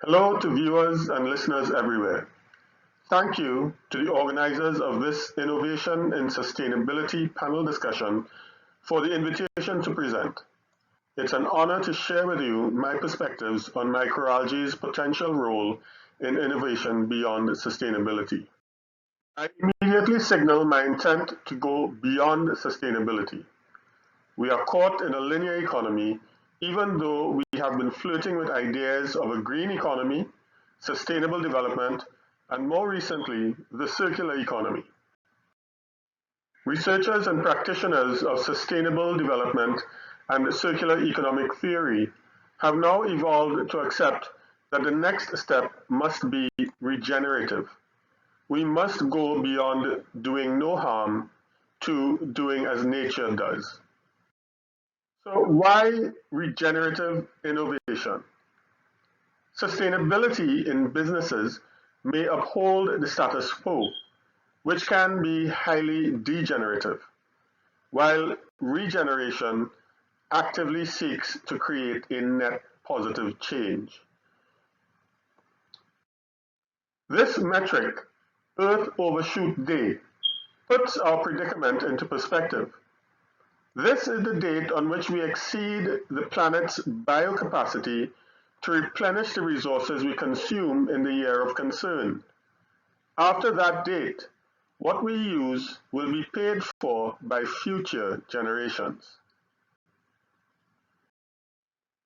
Hello to viewers and listeners everywhere. Thank you to the organizers of this Innovation in Sustainability panel discussion for the invitation to present. It's an honor to share with you my perspectives on microalgae's potential role in innovation beyond sustainability. I immediately signal my intent to go beyond sustainability. We are caught in a linear economy, even though we have been flirting with ideas of a green economy, sustainable development, and more recently, the circular economy. Researchers and practitioners of sustainable development and circular economic theory have now evolved to accept that the next step must be regenerative. We must go beyond doing no harm to doing as nature does. So why regenerative innovation? Sustainability in businesses may uphold the status quo, which can be highly degenerative, while regeneration actively seeks to create a net positive change. This metric, Earth Overshoot Day, puts our predicament into perspective. This is the date on which we exceed the planet's biocapacity to replenish the resources we consume in the year of concern. After that date, what we use will be paid for by future generations.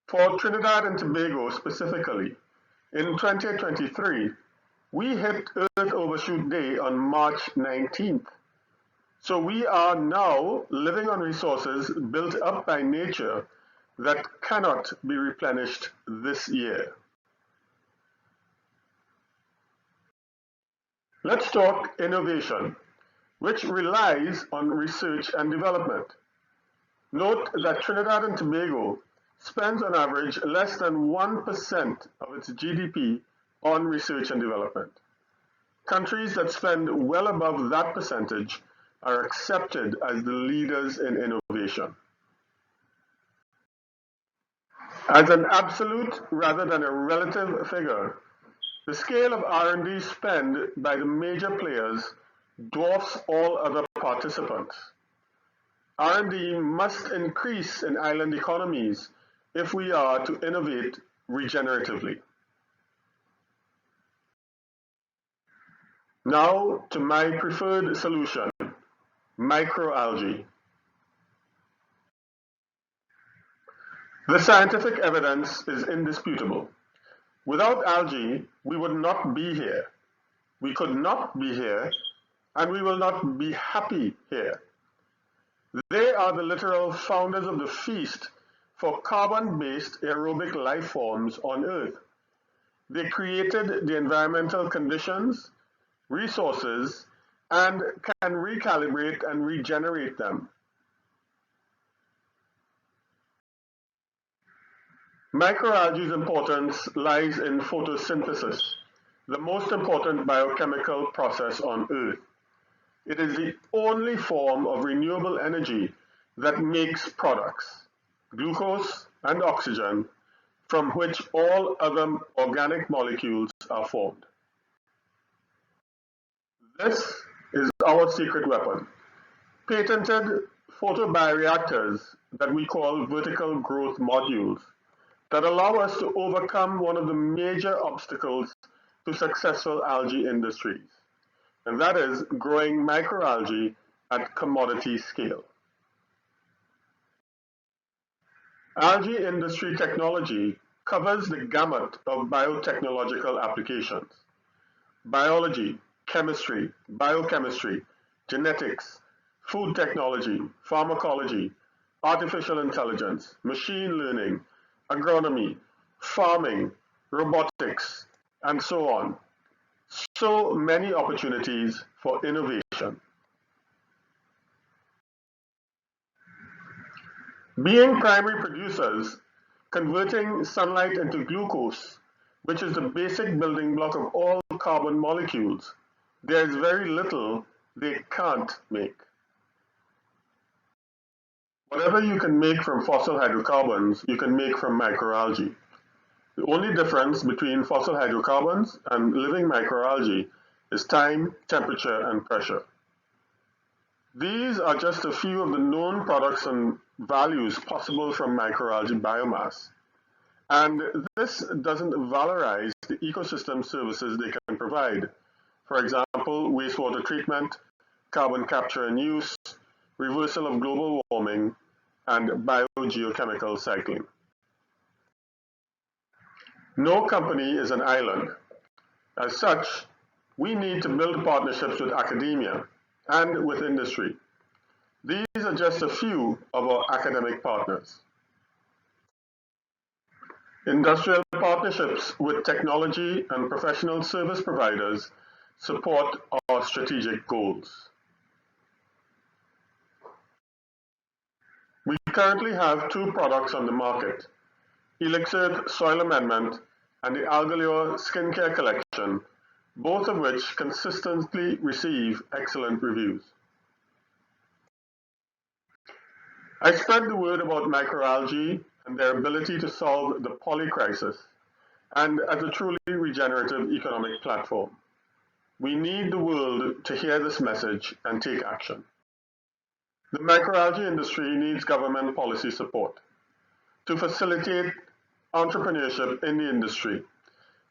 For Trinidad and Tobago specifically, in 2023, we hit Earth Overshoot Day on March 19th. So we are now living on resources built up by nature that cannot be replenished this year. Let's talk innovation, which relies on research and development. Note that Trinidad and Tobago spends on average less than 1% of its GDP on research and development. Countries that spend well above that percentage are accepted as the leaders in innovation. As an absolute rather than a relative figure, the scale of R&D spend by the major players dwarfs all other participants. R&D must increase in island economies if we are to innovate regeneratively. Now to my preferred solution, microalgae. The scientific evidence is indisputable. Without algae, we would not be here. We could not be here, and we will not be happy here. They are the literal founders of the feast for carbon-based aerobic life forms on Earth. They created the environmental conditions, resources, and can recalibrate and regenerate them. Microalgae's importance lies in photosynthesis, the most important biochemical process on Earth. It is the only form of renewable energy that makes products, glucose and oxygen, from which all other organic molecules are formed. This is our secret weapon, patented photobioreactors that we call vertical growth modules that allow us to overcome one of the major obstacles to successful algae industries, and that is growing microalgae at commodity scale. Algae industry technology covers the gamut of biotechnological applications: biology, chemistry, biochemistry, genetics, food technology, pharmacology, artificial intelligence, machine learning, agronomy, farming, robotics, and so on. So many opportunities for innovation. Being primary producers, converting sunlight into glucose, which is the basic building block of all carbon molecules, there is very little they can't make. Whatever you can make from fossil hydrocarbons, you can make from microalgae. The only difference between fossil hydrocarbons and living microalgae is time, temperature, and pressure. These are just a few of the known products and values possible from microalgae biomass. And this doesn't valorize the ecosystem services they can provide. For example, wastewater treatment, carbon capture and use, reversal of global warming, and biogeochemical cycling. No company is an island. As such, we need to build partnerships with academia and with industry. These are just a few of our academic partners. Industrial partnerships with technology and professional service providers support our strategic goals. We currently have two products on the market, Elixir Soil Amendment and the Algalure Skincare Collection, both of which consistently receive excellent reviews. I spread the word about microalgae and their ability to solve the poly crisis, and as a truly regenerative economic platform. We need the world to hear this message and take action. The microalgae industry needs government policy support to facilitate entrepreneurship in the industry,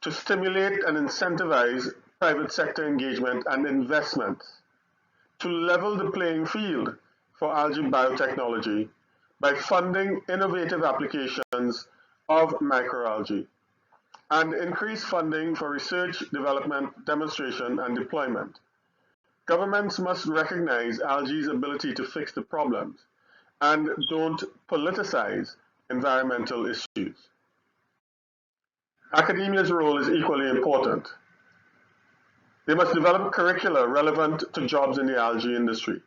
to stimulate and incentivize private sector engagement and investment, to level the playing field for algae biotechnology by funding innovative applications of microalgae, and increase funding for research, development, demonstration, and deployment. Governments must recognize algae's ability to fix the problems and don't politicize environmental issues. Academia's role is equally important. They must develop curricula relevant to jobs in the algae industry,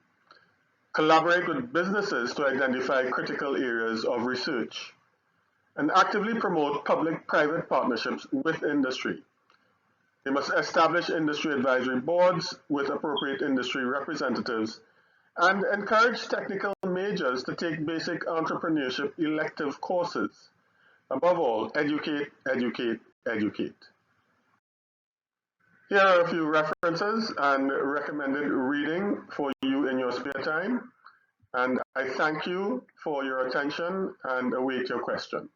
collaborate with businesses to identify critical areas of research, and actively promote public-private partnerships with industry. They must establish industry advisory boards with appropriate industry representatives and encourage technical majors to take basic entrepreneurship elective courses. Above all, educate, educate, educate. Here are a few references and recommended reading for you in your spare time. And I thank you for your attention and await your questions.